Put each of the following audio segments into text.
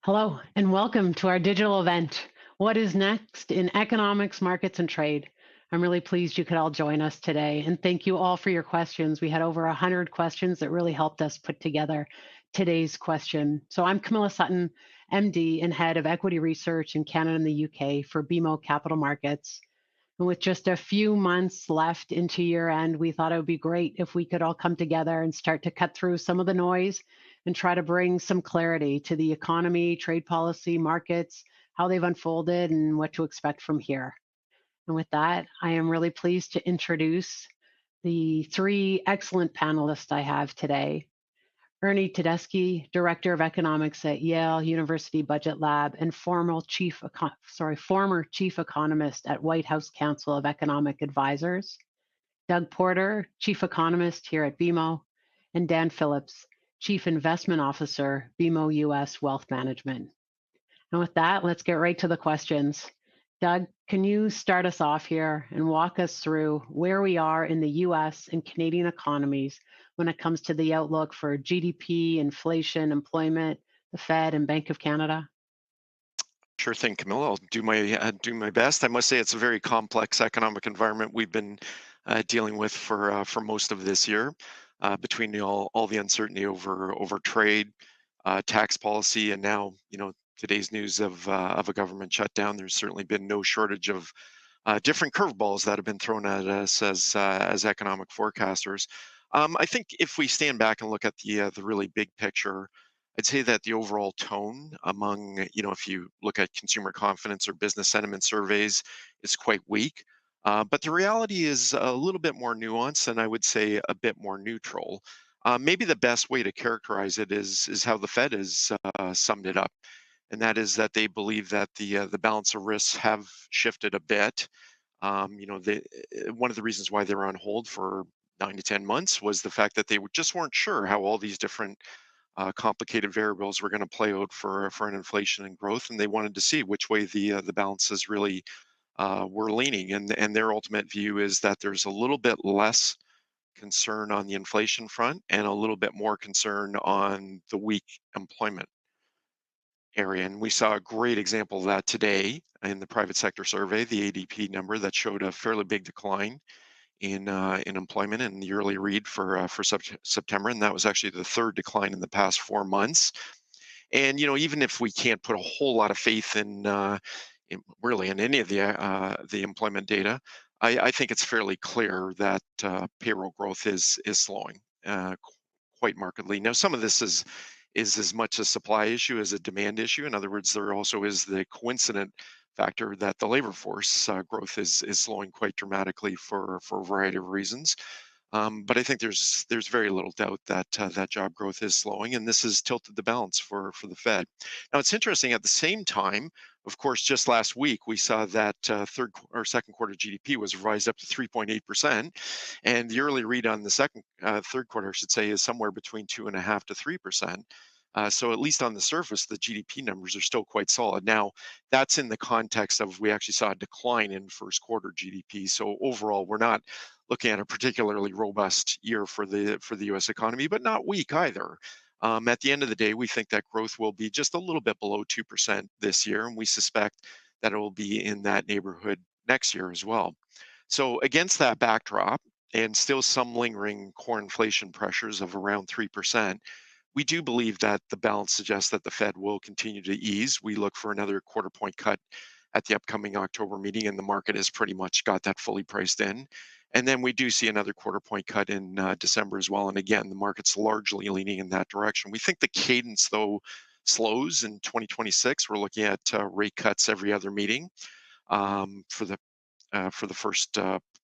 Hello, and welcome to our digital event, What is Next in Economics, Markets, and Trade. I'm really pleased you could all join us today, and thank you all for your questions. We had over 100 questions that really helped us put together today's question. So I'm Camilla Sutton, MD and Head of Equity Research in Canada and the UK for BMO Capital Markets. And with just a few months left into year end, we thought it would be great if we could all come together and start to cut through some of the noise and try to bring some clarity to the economy, trade policy, markets, how they've unfolded, and what to expect from here. And with that, I am really pleased to introduce the three excellent panelists I have today. Ernie Tedeschi, Director of Economics at Yale University Budget Lab and former Chief Economist at White House Council of Economic Advisors. Doug Porter, Chief Economist here at BMO, and Dan Phillips, Chief Investment Officer, BMO US Wealth Management. And with that, let's get right to the questions. Doug, can you start us off here and walk us through where we are in the US and Canadian economies when it comes to the outlook for GDP, inflation, employment, the Fed, and Bank of Canada? Sure thing, Camilla. I'll do my best. I must say it's a very complex economic environment we've been dealing with for most of this year, between all the uncertainty over trade, tax policy, and now today's news of a government shutdown. There's certainly been no shortage of different curveballs that have been thrown at us as economic forecasters. I think if we stand back and look at the really big picture, I'd say that the overall tone among, if you look at consumer confidence or business sentiment surveys, is quite weak. But the reality is a little bit more nuanced, and I would say a bit more neutral. Maybe the best way to characterize it is how the Fed has summed it up, and that is that they believe that the balance of risks have shifted a bit. One of the reasons why they were on hold for 9 to 10 months was the fact that they just weren't sure how all these different complicated variables were going to play out for an inflation and growth, and they wanted to see which way the balances really were leaning. And their ultimate view is that there's a little bit less concern on the inflation front and a little bit more concern on the weak employment area. And we saw a great example of that today in the private sector survey, the ADP number that showed a fairly big decline in employment in the early read for September, and that was actually the third decline in the past 4 months. And even if we can't put a whole lot of faith in really in any of the employment data, I think it's fairly clear that payroll growth is slowing quite markedly. Now, some of this is as much a supply issue as a demand issue. In other words, there also is the coincident factor that the labor force growth is slowing quite dramatically for a variety of reasons. But I think there's very little doubt that that job growth is slowing, and this has tilted the balance for the Fed. Now it's interesting. At the same time, of course, just last week we saw that second quarter GDP was revised up to 3.8%, and the early read on the third quarter, I should say, is somewhere between 2.5 to 3%. So at least on the surface, the GDP numbers are still quite solid. Now, that's in the context of we actually saw a decline in first quarter GDP. So overall, we're not looking at a particularly robust year for the U.S. economy, but not weak either. At the end of the day, we think that growth will be just a little bit below 2% this year, and we suspect that it will be in that neighborhood next year as well. So against that backdrop, and still some lingering core inflation pressures of around 3%, we do believe that the balance suggests that the Fed will continue to ease. We look for another quarter point cut at the upcoming October meeting, and the market has pretty much got that fully priced in. And then we do see another quarter point cut in December as well. And again, the market's largely leaning in that direction. We think the cadence, though, slows in 2026. We're looking at rate cuts every other meeting for the first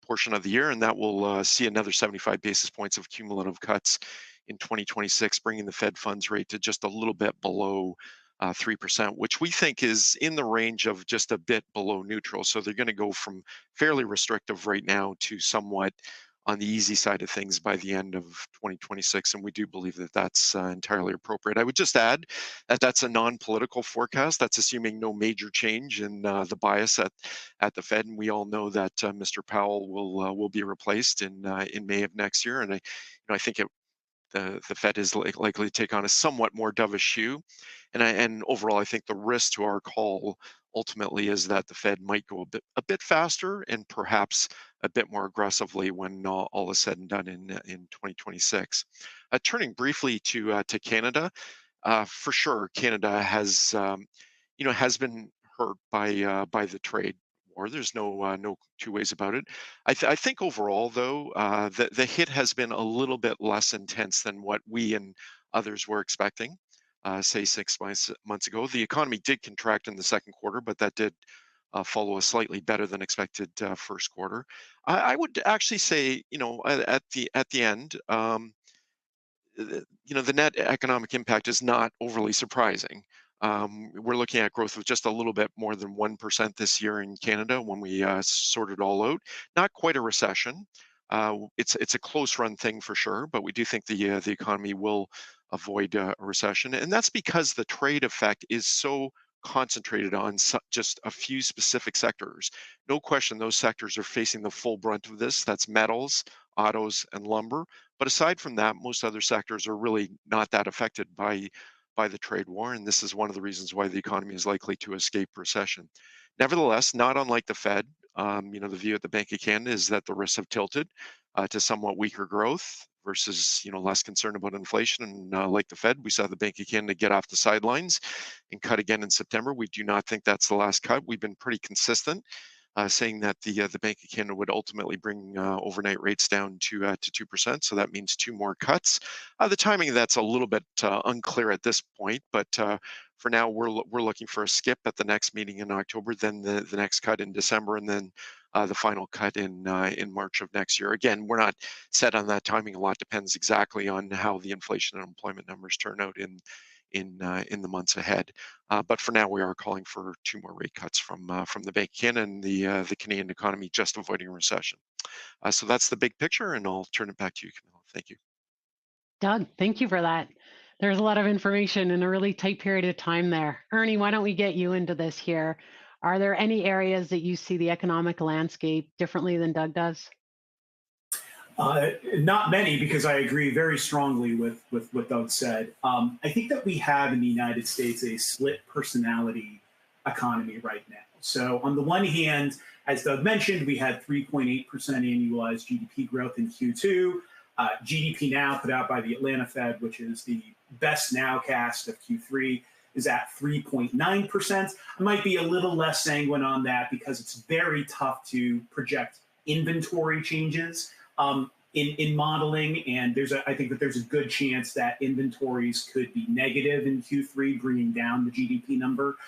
portion of the year, and that will see another 75 basis points of cumulative cuts in 2026, bringing the Fed funds rate to just a little bit below 3%, which we think is in the range of just a bit below neutral. So they're going to go from fairly restrictive right now to somewhat on the easy side of things by the end of 2026, and we do believe that that's entirely appropriate. I would just add that that's a non-political forecast. That's assuming no major change in the bias at the Fed, and we all know that Mr. Powell will be replaced in May of next year, and I think the Fed is likely to take on a somewhat more dovish view, and overall, I think the risk to our call ultimately is that the Fed might go a bit faster and perhaps a bit more aggressively when all is said and done in 2026. Turning briefly to Canada, for sure, Canada has has been hurt by the trade war. There's no two ways about it. I think overall, though, the hit has been a little bit less intense than what we and others were expecting. Say 6 months ago, the economy did contract in the second quarter, but that did follow a slightly better than expected first quarter. I would actually say, at the end. The net economic impact is not overly surprising. We're looking at growth of just a little bit more than 1% this year in Canada when we sort it all out. Not quite a recession. It's a close run thing for sure, but we do think the economy will avoid a recession, and that's because the trade effect is so concentrated on just a few specific sectors. No question, those sectors are facing the full brunt of this. That's metals, autos, and lumber. But aside from that, most other sectors are really not that affected by the trade war, and this is one of the reasons why the economy is likely to escape recession. Nevertheless, not unlike the Fed, the view at the Bank of Canada is that the risks have tilted to somewhat weaker growth versus less concern about inflation. And like the Fed, we saw the Bank of Canada get off the sidelines and cut again in September. We do not think that's the last cut. We've been pretty consistent saying that the Bank of Canada would ultimately bring overnight rates down to 2%. So that means two more cuts. The timing of that's a little bit unclear at this point, but for now we're looking for a skip at the next meeting in October, then the next cut in December, and then the final cut in March of next year. Again, we're not set on that timing. A lot depends exactly on how the inflation and employment numbers turn out in the months ahead. But for now, we are calling for two more rate cuts from the Bank of Canada and the Canadian economy just avoiding a recession. So that's the big picture, and I'll turn it back to you, Camilla. Thank you. Doug, thank you for that. There's a lot of information in a really tight period of time there. Ernie, why don't we get you into this here? Are there any areas that you see the economic landscape differently than Doug does? Not many, because I agree very strongly with what Doug said. I think that we have in the United States a split personality economy right now. So on the one hand, as Doug mentioned, we had 3.8% annualized GDP growth in Q2. GDP Now, put out by the Atlanta Fed, which is the best nowcast of Q3, is at 3.9%. I might be a little less sanguine on that because it's very tough to project inventory changes in modeling, and I think that there's a good chance that inventories could be negative in Q3, bringing down the GDP number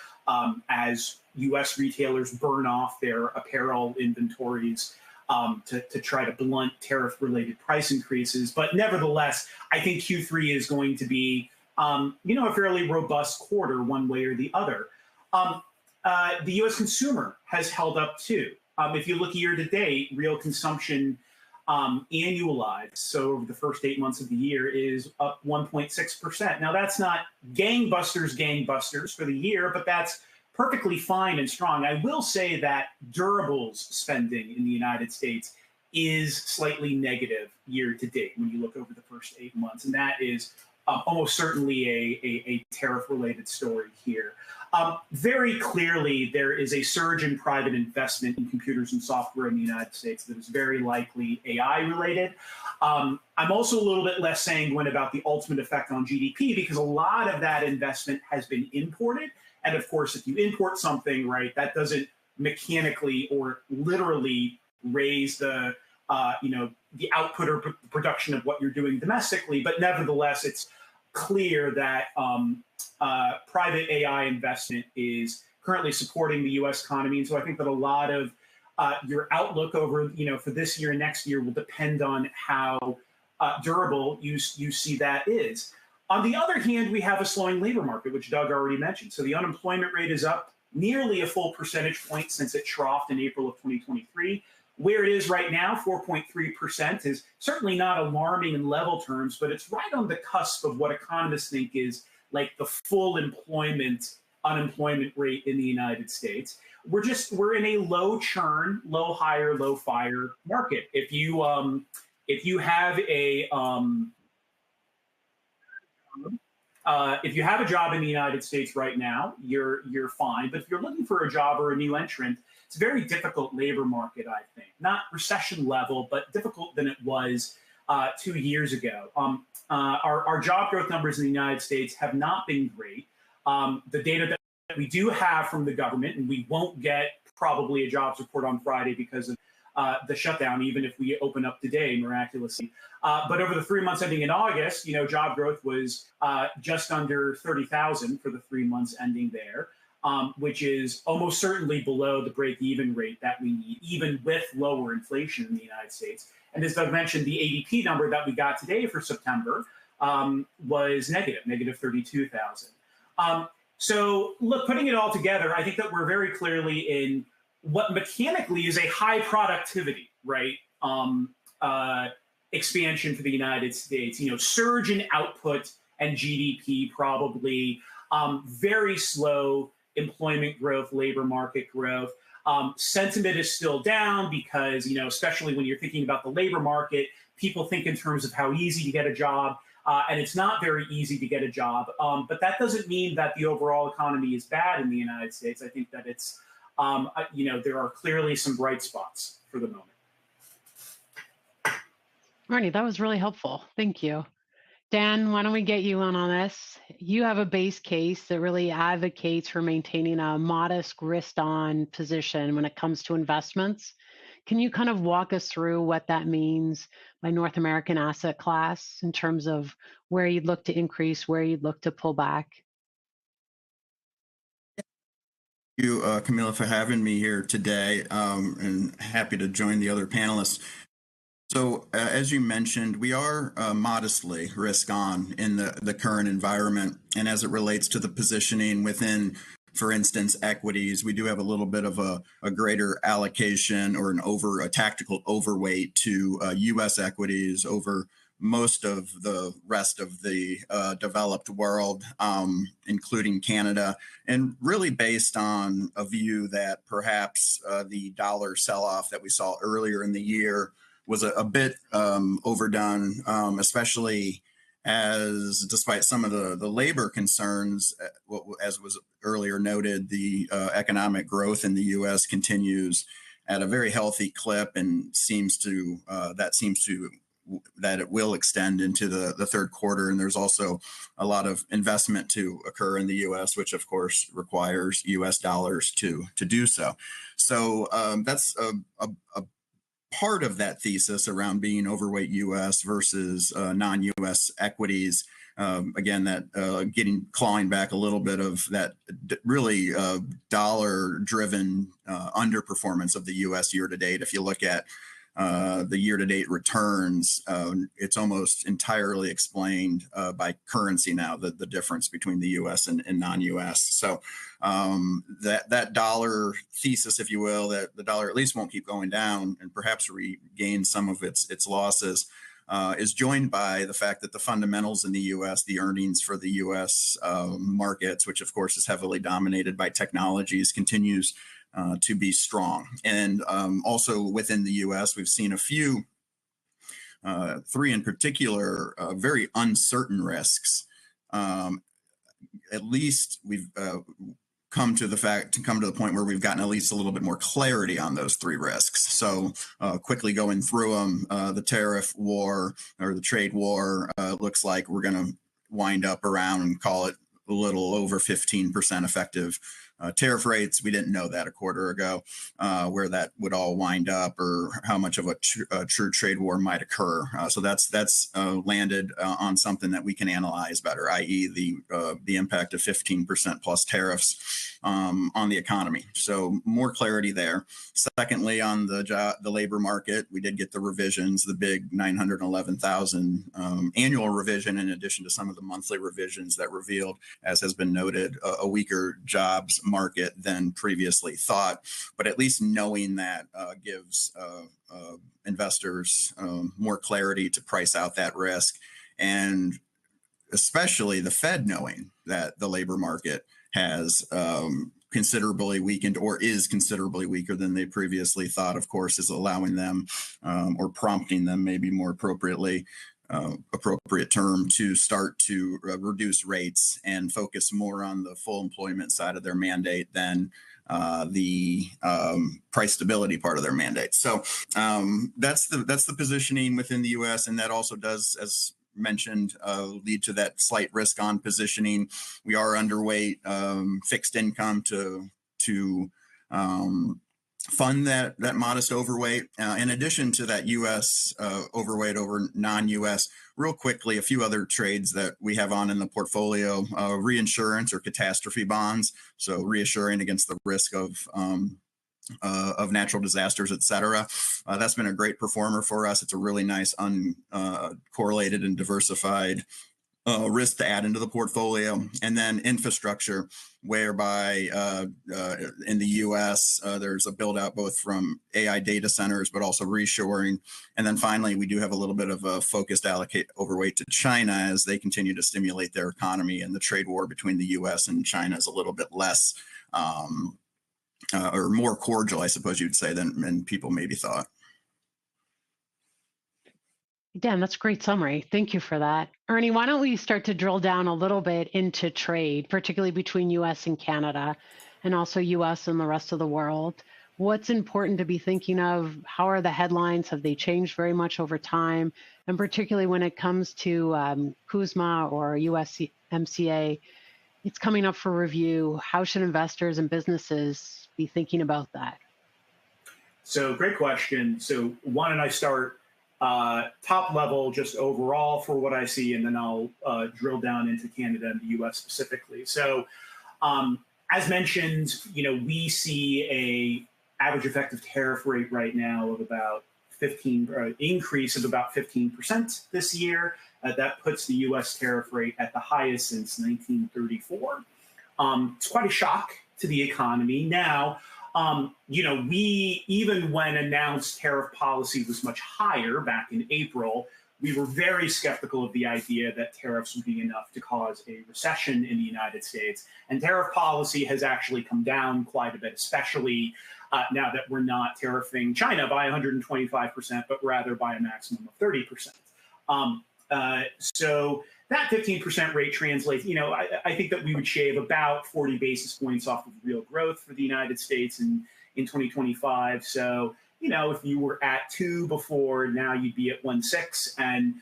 as U.S. retailers burn off their apparel inventories to try to blunt tariff-related price increases. But nevertheless, I think Q3 is going to be a fairly robust quarter one way or the other. The U.S. consumer has held up too. If you look year to date, real consumption annualized, so over the first 8 months of the year, is up 1.6%. Now, that's not gangbusters for the year, but that's perfectly fine and strong. I will say that durables spending in the United States is slightly negative year to date when you look over the first 8 months, and that is almost certainly a tariff-related story here. Very clearly, there is a surge in private investment in computers and software in the United States that is very likely AI-related. I'm also a little bit less sanguine about the ultimate effect on GDP because a lot of that investment has been imported. And of course, if you import something, right, that doesn't mechanically or literally raise the output or production of what you're doing domestically. But nevertheless, it's clear that private AI investment is currently supporting the U.S. economy. And so I think that a lot of your outlook over, for this year and next year will depend on how durable you see that is. On the other hand, we have a slowing labor market, which Doug already mentioned. So the unemployment rate is up nearly a full percentage point since it troughed in April of 2023. Where it is right now, 4.3%, is certainly not alarming in level terms, but it's right on the cusp of what economists think is like the full unemployment rate in the United States. We're in a low churn, low hire, low fire market. If you have if you have a job in the United States right now, you're fine. But if you're looking for a job or a new entrant, it's a very difficult labor market, I think. Not recession level, but difficult than it was 2 years ago. Our job growth numbers in the United States have not been great. The data that we do have from the government, and we won't get probably a jobs report on Friday because of the shutdown, even if we open up today miraculously. But over the 3 months ending in August, job growth was just under 30,000 for the 3 months ending there, which is almost certainly below the break-even rate that we need, even with lower inflation in the United States. And as Doug mentioned, the ADP number that we got today for September was negative 32,000. So look, putting it all together, I think that we're very clearly in what mechanically is a high productivity, right? Expansion for the United States, surge in output and GDP probably, very slow employment growth, labor market growth. Sentiment is still down because, especially when you're thinking about the labor market, people think in terms of how easy to get a job. And it's not very easy to get a job. But that doesn't mean that the overall economy is bad in the United States. I think that it's, there are clearly some bright spots for the moment. Marnie, that was really helpful. Thank you. Dan, why don't we get you on this? You have a base case that really advocates for maintaining a modest risk-on position when it comes to investments. Can you kind of walk us through what that means by North American asset class in terms of where you'd look to increase, where you'd look to pull back? Thank you, Camila, for having me here today, and happy to join the other panelists. So as you mentioned, we are modestly risk on in the current environment. And as it relates to the positioning within, for instance, equities, we do have a little bit of a greater allocation or a tactical overweight to U.S. equities over most of the rest of the developed world, including Canada, and really based on a view that perhaps the dollar sell-off that we saw earlier in the year was a bit overdone, especially as, despite some of the labor concerns, as was earlier noted, the economic growth in the U.S. continues at a very healthy clip, and seems to that it will extend into the third quarter. And there's also a lot of investment to occur in the U.S., which of course requires U.S. dollars to do so. So that's a part of that thesis around being overweight U.S. versus non-U.S. equities. Again, that clawing back a little bit of that really dollar-driven underperformance of the U.S. year to date. If you look at the year-to-date returns, it's almost entirely explained by currency now, the difference between the U.S. and non-U.S. So that dollar thesis, if you will, that the dollar at least won't keep going down and perhaps regain some of its losses, is joined by the fact that the fundamentals in the U.S., the earnings for the U.S. markets, which of course is heavily dominated by technologies, continues to be strong. And also within the U.S., we've seen a few, three in particular, very uncertain risks. At least we've come to the point where we've gotten at least a little bit more clarity on those three risks. So quickly going through them, the tariff war or the trade war looks like we're going to wind up around and call it a little over 15% effective tariff rates. We didn't know that a quarter ago, where that would all wind up or how much of a true trade war might occur. So that's landed on something that we can analyze better, i.e. the impact of 15% plus tariffs on the economy. So more clarity there. Secondly, on the labor market, we did get the revisions, the big 911,000 annual revision, in addition to some of the monthly revisions that revealed, as has been noted, a weaker jobs market than previously thought. But at least knowing that gives investors more clarity to price out that risk, and especially the Fed knowing that the labor market has considerably weakened or is considerably weaker than they previously thought, of course, is allowing them or prompting them, maybe more appropriately, appropriate term to start to reduce rates and focus more on the full employment side of their mandate than the price stability part of their mandate. So that's the positioning within the U.S., and that also does, as mentioned, lead to that slight risk on positioning. We are underweight fixed income to fund that modest overweight. In addition to that U.S. Overweight over non-U.S., real quickly, a few other trades that we have on in the portfolio: reinsurance or catastrophe bonds, so reassuring against the risk of natural disasters, et cetera. That's been a great performer for us. It's a really nice uncorrelated and diversified risk to add into the portfolio. And then infrastructure, whereby in the U.S. There's a build out both from AI data centers, but also reshoring. And then finally, we do have a little bit of a focused overweight to China as they continue to stimulate their economy, and the trade war between the U.S. and China is a little bit less or more cordial, I suppose you'd say, than people maybe thought. Dan, that's a great summary. Thank you for that. Ernie, why don't we start to drill down a little bit into trade, particularly between U.S. and Canada, and also U.S. and the rest of the world? What's important to be thinking of? How are the headlines? Have they changed very much over time? And particularly when it comes to CUSMA or USMCA, it's coming up for review. How should investors and businesses be thinking about that? So great question. So why don't I start top level, just overall for what I see, and then I'll drill down into Canada and the U.S. specifically. So as mentioned, we see a average effective tariff rate right now of about 15, increase of about 15% this year. That puts the U.S. tariff rate at the highest since 1934. It's quite a shock to the economy. Now, we, even when announced tariff policy was much higher back in April, we were very skeptical of the idea that tariffs would be enough to cause a recession in the United States. And tariff policy has actually come down quite a bit, especially now that we're not tariffing China by 125%, but rather by a maximum of 30%. So that 15% rate translates, I think that we would shave about 40 basis points off of real growth for the United States in 2025. So, if you were at 2 before, now you'd be at 1.6. And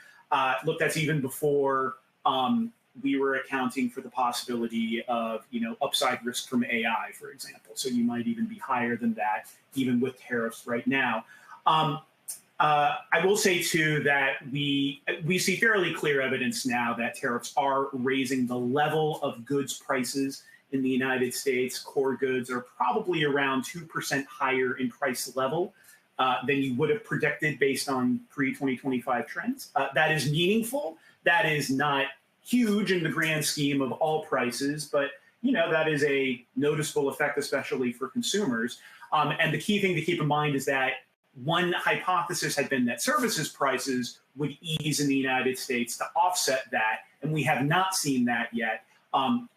look, that's even before we were accounting for the possibility of, upside risk from AI, for example. So you might even be higher than that, even with tariffs right now. I will say, too, that we see fairly clear evidence now that tariffs are raising the level of goods prices in the United States. Core goods are probably around 2% higher in price level than you would have predicted based on pre-2025 trends. That is meaningful. That is not huge in the grand scheme of all prices, but that is a noticeable effect, especially for consumers. And the key thing to keep in mind is that one hypothesis had been that services prices would ease in the United States to offset that, and we have not seen that yet.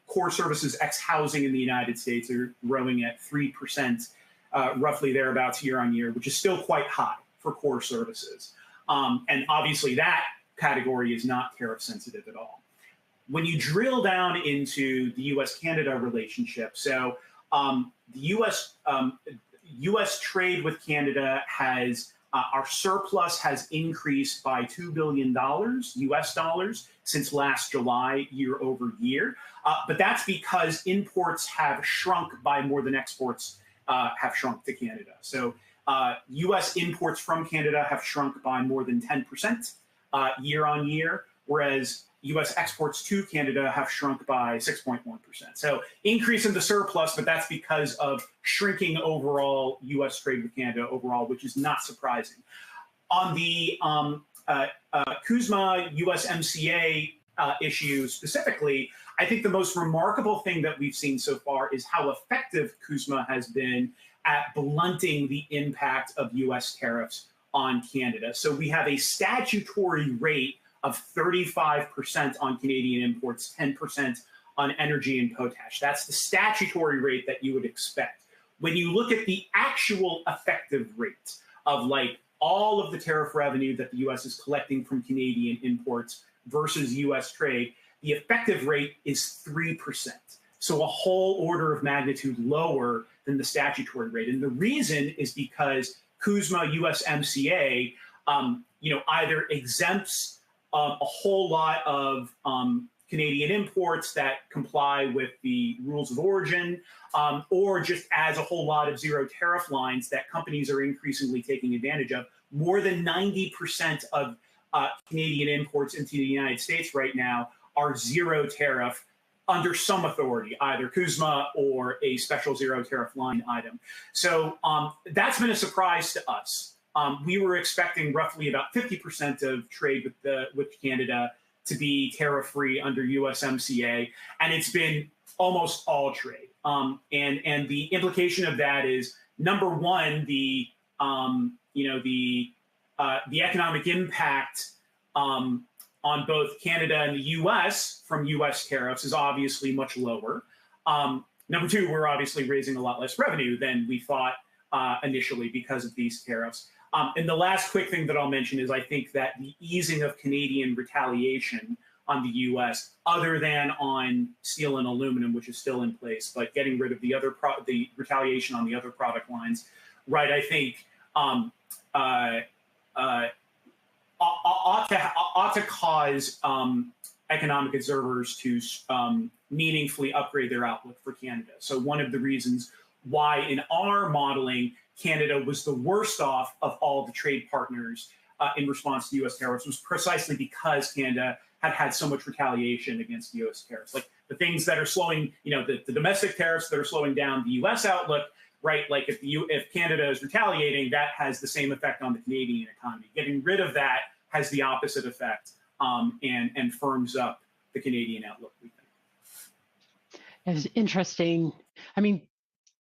Core services ex housing in the United States are growing at 3%, roughly thereabouts year on year, which is still quite high for core services. And obviously that category is not tariff sensitive at all. When you drill down into the U.S.-Canada relationship, so the U.S. trade with Canada has, our surplus has increased by $2 billion US dollars since last July, year over year. But that's because imports have shrunk by more than exports have shrunk to Canada. So U.S. imports from Canada have shrunk by more than 10% year on year, whereas U.S. exports to Canada have shrunk by 6.1%. So increase in the surplus, but that's because of shrinking overall U.S. trade with Canada overall, which is not surprising. On the CUSMA USMCA issue specifically, I think the most remarkable thing that we've seen so far is how effective CUSMA has been at blunting the impact of U.S. tariffs on Canada. So we have a statutory rate of 35% on Canadian imports, 10% on energy and potash. That's the statutory rate that you would expect. When you look at the actual effective rate of like all of the tariff revenue that the U.S. is collecting from Canadian imports versus U.S. trade, the effective rate is 3%. So a whole order of magnitude lower than the statutory rate. And the reason is because CUSMA USMCA, either exempts a whole lot of Canadian imports that comply with the rules of origin, or just adds a whole lot of zero tariff lines that companies are increasingly taking advantage of. More than 90% of Canadian imports into the United States right now are zero tariff under some authority, either CUSMA or a special zero tariff line item. So that's been a surprise to us. We were expecting roughly about 50% of trade with Canada to be tariff-free under USMCA, and it's been almost all trade. And the implication of that is, number one, the economic impact on both Canada and the U.S. from U.S. tariffs is obviously much lower. Number two, we're obviously raising a lot less revenue than we thought initially because of these tariffs. And the last quick thing that I'll mention is I think that the easing of Canadian retaliation on the U.S., other than on steel and aluminum, which is still in place, but getting rid of the retaliation on the other product lines, right? I think ought to cause economic observers to meaningfully upgrade their outlook for Canada. So one of the reasons why in our modeling, Canada was the worst off of all the trade partners in response to U.S. tariffs was precisely because Canada had so much retaliation against U.S. tariffs. Like the things that are slowing, the domestic tariffs that are slowing down the U.S. outlook, right? Like if Canada is retaliating, that has the same effect on the Canadian economy. Getting rid of that has the opposite effect and firms up the Canadian outlook, we think. It's interesting. I mean,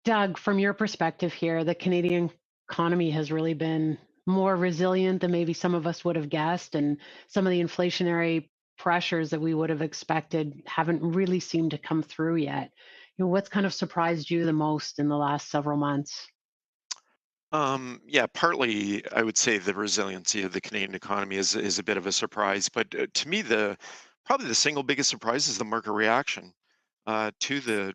Doug, from your perspective here, the Canadian economy has really been more resilient than maybe some of us would have guessed, and some of the inflationary pressures that we would have expected haven't really seemed to come through yet. What's kind of surprised you the most in the last several months? Yeah, partly I would say the resiliency of the Canadian economy is a bit of a surprise, but to me, probably the single biggest surprise is the market reaction to the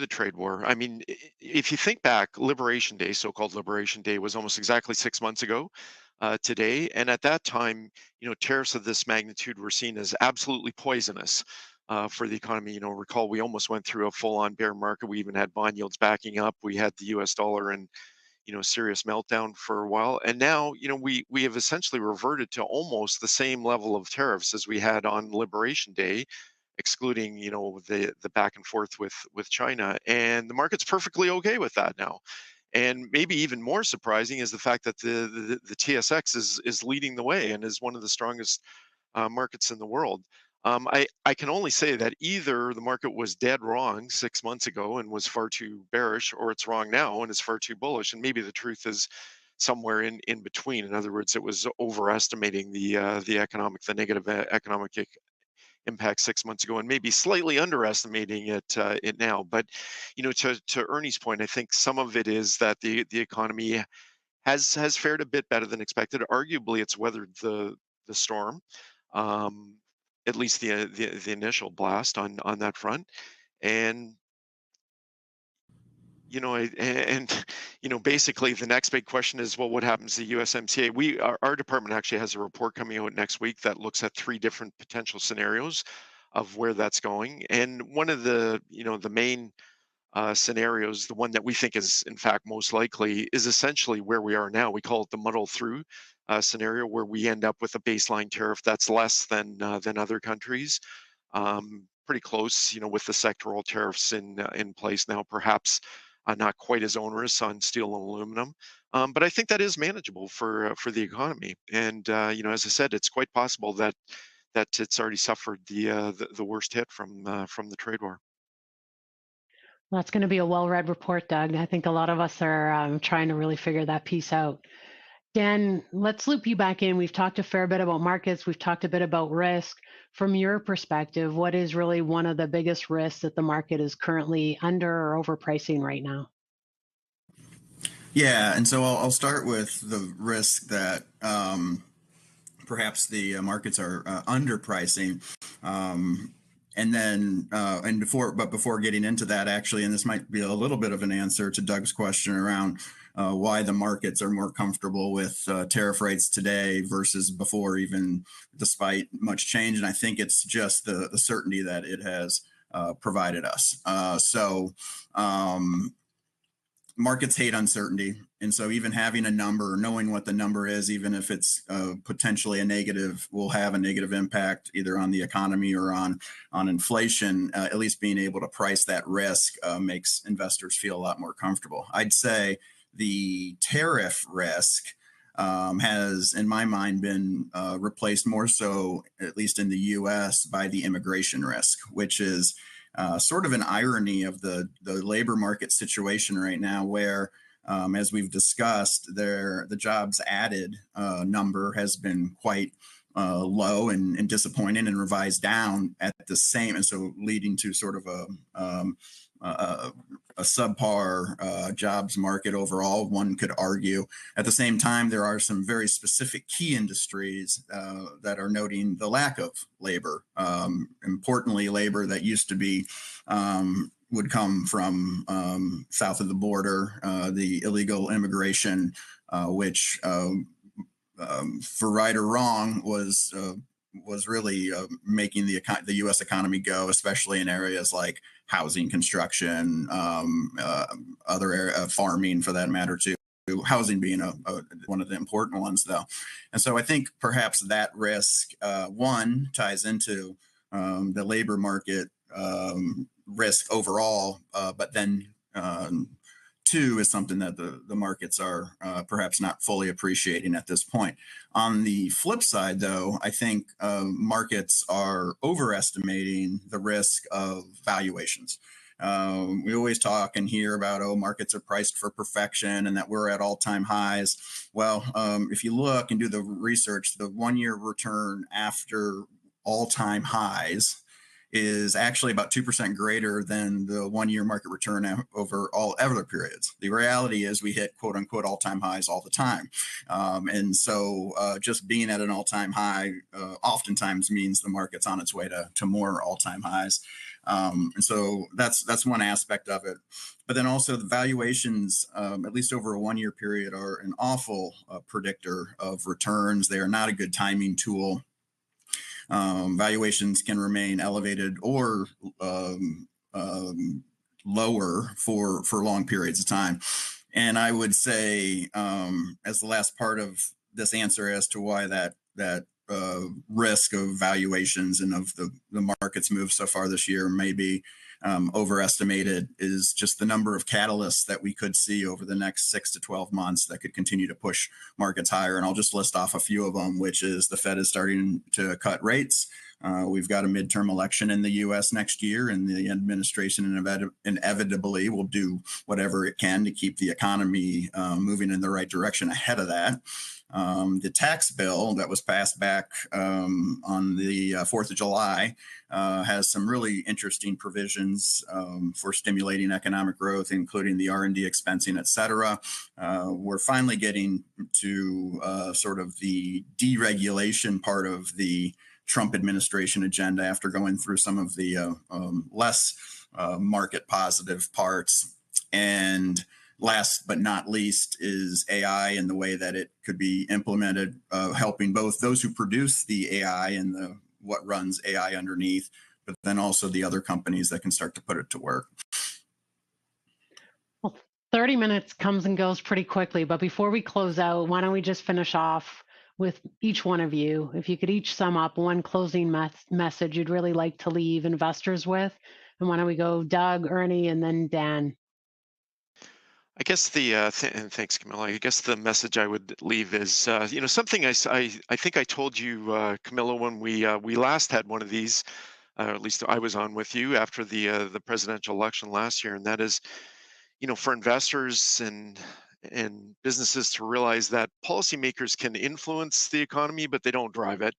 trade war. I mean, if you think back, Liberation Day, so-called Liberation Day, was almost exactly 6 months ago today, and at that time, tariffs of this magnitude were seen as absolutely poisonous for the economy. Recall we almost went through a full-on bear market. We even had bond yields backing up. We had the U.S. dollar in serious meltdown for a while, and now we have essentially reverted to almost the same level of tariffs as we had on Liberation Day, excluding the back and forth with China, and the market's perfectly okay with that now. And maybe even more surprising is the fact that the TSX is leading the way and is one of the strongest markets in the world. I can only say that either the market was dead wrong 6 months ago and was far too bearish, or it's wrong now and is far too bullish. And maybe the truth is somewhere in between. In other words, it was overestimating the negative economic impact 6 months ago, and maybe slightly underestimating it now. But to Ernie's point, I think some of it is that the economy has fared a bit better than expected. Arguably, it's weathered the storm. At least the initial blast on that front, and basically the next big question is, well, what happens to USMCA? Our department actually has a report coming out next week that looks at 3 different potential scenarios of where that's going, and one of the main scenarios, the one that we think is in fact most likely, is essentially where we are now. We call it the muddle through scenario, where we end up with a baseline tariff that's less than other countries, pretty close, with the sectoral tariffs in place now, perhaps not quite as onerous on steel and aluminum, but I think that is manageable for the economy. And as I said, it's quite possible that it's already suffered the worst hit from the trade war. Well, that's going to be a well-read report, Doug. I think a lot of us are trying to really figure that piece out. Dan, let's loop you back in. We've talked a fair bit about markets. We've talked a bit about risk. From your perspective, what is really one of the biggest risks that the market is currently under or overpricing right now? Yeah, and so I'll start with the risk that perhaps the markets are underpricing. And then, before getting into that, actually, and this might be a little bit of an answer to Doug's question around why the markets are more comfortable with tariff rates today versus before, even despite much change. And I think it's just the certainty that it has provided us. Markets hate uncertainty. And so even having a number, knowing what the number is, even if it's potentially a negative, will have a negative impact either on the economy or on inflation. At least being able to price that risk makes investors feel a lot more comfortable. I'd say the tariff risk has, in my mind, been replaced more so, at least in the US, by the immigration risk, which is sort of an irony of the labor market situation right now, where, as we've discussed, the jobs added number has been quite low and disappointing and revised down at the same, and so leading to sort of a subpar jobs market overall, one could argue. At the same time, there are some very specific key industries that are noting the lack of labor. Importantly, labor that used to be would come from south of the border, the illegal immigration, which for right or wrong was really making the U.S. economy go, especially in areas like housing, construction, other farming for that matter too. Housing being one of the important ones, though. And so I think perhaps that risk, one, ties into the labor market risk overall, but then two is something that the markets are perhaps not fully appreciating at this point. On the flip side, though, I think markets are overestimating the risk of valuations. We always talk and hear about, markets are priced for perfection and that we're at all-time highs. Well, if you look and do the research, the one-year return after all-time highs is actually about 2% greater than the one-year market return over all other periods. The reality is we hit quote unquote all-time highs all the time. And so just being at an all-time high oftentimes means the market's on its way to more all-time highs. And so that's one aspect of it. But then also the valuations, at least over a one-year period, are an awful predictor of returns. They are not a good timing tool. Valuations can remain elevated or lower for long periods of time. And I would say, as the last part of this answer as to why that risk of valuations and of the markets move so far this year may be overestimated, is just the number of catalysts that we could see over the next 6 to 12 months that could continue to push markets higher. And I'll just list off a few of them, which is the Fed is starting to cut rates. We've got a midterm election in the U.S. next year, and the administration inevitably will do whatever it can to keep the economy moving in the right direction ahead of that. The tax bill that was passed back on the 4th of July has some really interesting provisions for stimulating economic growth, including the R&D expensing, et cetera. We're finally getting to sort of the deregulation part of the Trump administration agenda after going through some of the less market positive parts. And last but not least is AI and the way that it could be implemented, helping both those who produce the AI and what runs AI underneath, but then also the other companies that can start to put it to work. Well, 30 minutes comes and goes pretty quickly, but before we close out, why don't we just finish off with each one of you, if you could each sum up one closing message you'd really like to leave investors with. And why don't we go Doug, Ernie, and then Dan? I guess and thanks, Camilla. I guess the message I would leave is, something I think I told you, Camilla, when we last had one of these, at least I was on with you after the presidential election last year, and that is, for investors and businesses to realize that policymakers can influence the economy, but they don't drive it.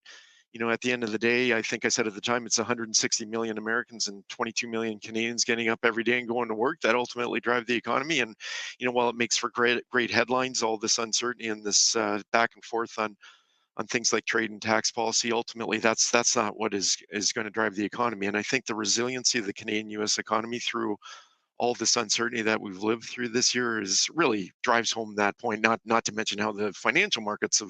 at the end of the day, I think I said at the time, it's 160 million Americans and 22 million Canadians getting up every day and going to work that ultimately drive the economy. And, while it makes for great headlines, all this uncertainty and this back and forth on things like trade and tax policy, ultimately that's not what is going to drive the economy. And I think the resiliency of the Canadian-U.S. economy through all this uncertainty that we've lived through this year is really drives home that point. Not to mention how the financial markets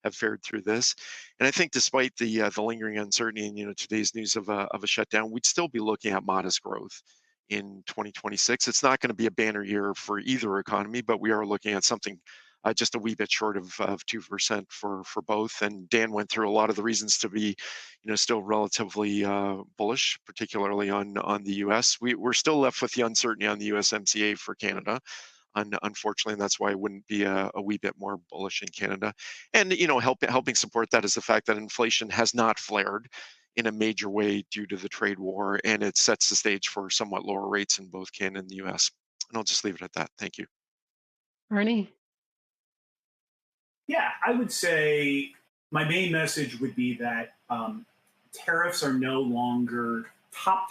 have fared through this. And I think despite the lingering uncertainty and today's news of a shutdown, we'd still be looking at modest growth in 2026. It's not going to be a banner year for either economy, but we are looking at something just a wee bit short of 2% for both. And Dan went through a lot of the reasons to be, still relatively bullish, particularly on the U.S. We're still left with the uncertainty on the USMCA for Canada, unfortunately, and that's why I wouldn't be a wee bit more bullish in Canada. And helping support that is the fact that inflation has not flared in a major way due to the trade war, and it sets the stage for somewhat lower rates in both Canada and the U.S. And I'll just leave it at that. Thank you. Ernie? Yeah, I would say my main message would be that tariffs are no longer top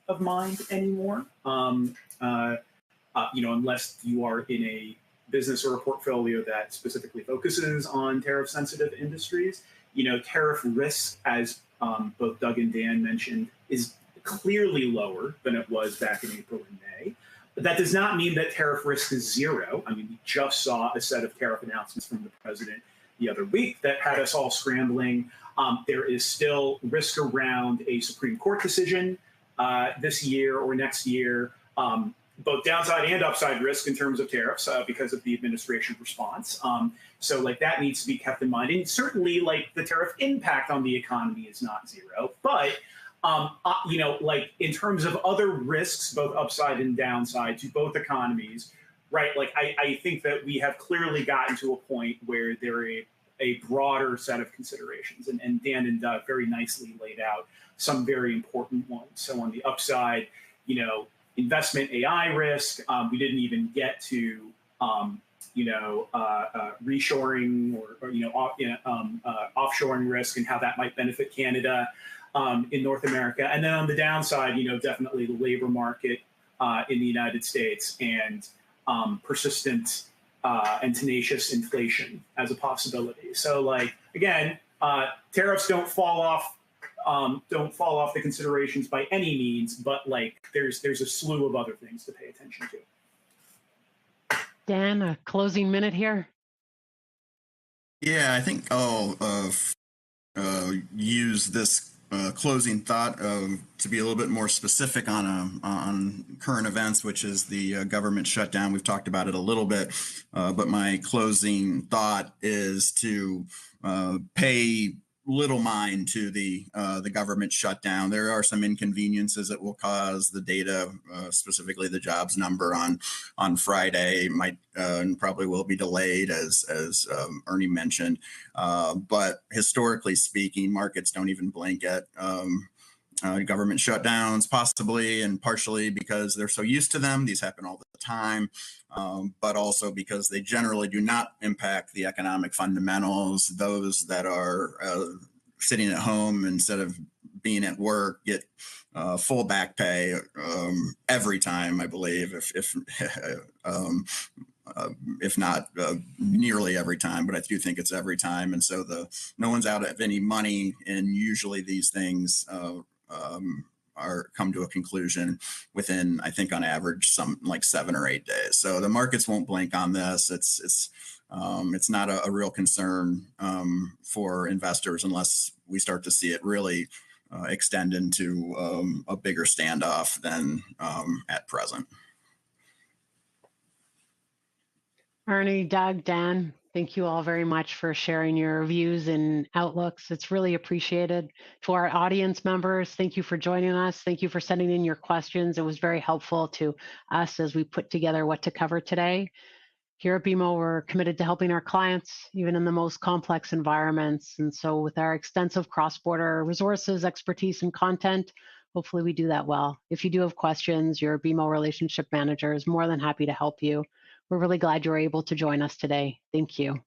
of mind anymore. Unless you are in a business or a portfolio that specifically focuses on tariff-sensitive industries. Tariff risk, as both Doug and Dan mentioned, is clearly lower than it was back in April and May. But that does not mean that tariff risk is zero. I mean, we just saw a set of tariff announcements from the president the other week that had us all scrambling. There is still risk around a Supreme Court decision this year or next year, both downside and upside risk in terms of tariffs because of the administration's response. So that needs to be kept in mind. And certainly the tariff impact on the economy is not zero, but in terms of other risks, both upside and downside to both economies, right? I think that we have clearly gotten to a point where there are a broader set of considerations. And Dan and Doug very nicely laid out some very important ones. So on the upside, investment AI risk, we didn't even get to, reshoring or offshoring risk and how that might benefit Canada. In North America. And then on the downside, definitely the labor market in the United States and persistent and tenacious inflation as a possibility. So again, tariffs don't fall off the considerations by any means, but there's a slew of other things to pay attention to. Dan, a closing minute here. Yeah, I think I'll use this closing thought to be a little bit more specific on current events, which is the government shutdown. We've talked about it a little bit, but my closing thought is to pay little mind to the government shutdown. There are some inconveniences it will cause. The data, specifically the jobs number on Friday, might and probably will be delayed, as Ernie mentioned. But historically speaking, markets don't even blink at government shutdowns, possibly and partially because they're so used to them. These happen all the time. But also because they generally do not impact the economic fundamentals. Those that are sitting at home instead of being at work get full back pay every time, I believe, if not nearly every time, but I do think it's every time. And so no one's out of any money, and usually these things are come to a conclusion within, I think on average, some 7 or 8 days. So the markets won't blink on this. It's not a real concern for investors unless we start to see it really extend into a bigger standoff than at present. Ernie, Doug, Dan, thank you all very much for sharing your views and outlooks. It's really appreciated. To our audience members, thank you for joining us. Thank you for sending in your questions. It was very helpful to us as we put together what to cover today. Here at BMO, we're committed to helping our clients, even in the most complex environments. And so with our extensive cross-border resources, expertise, and content, hopefully we do that well. If you do have questions, your BMO relationship manager is more than happy to help you. We're really glad you were able to join us today. Thank you.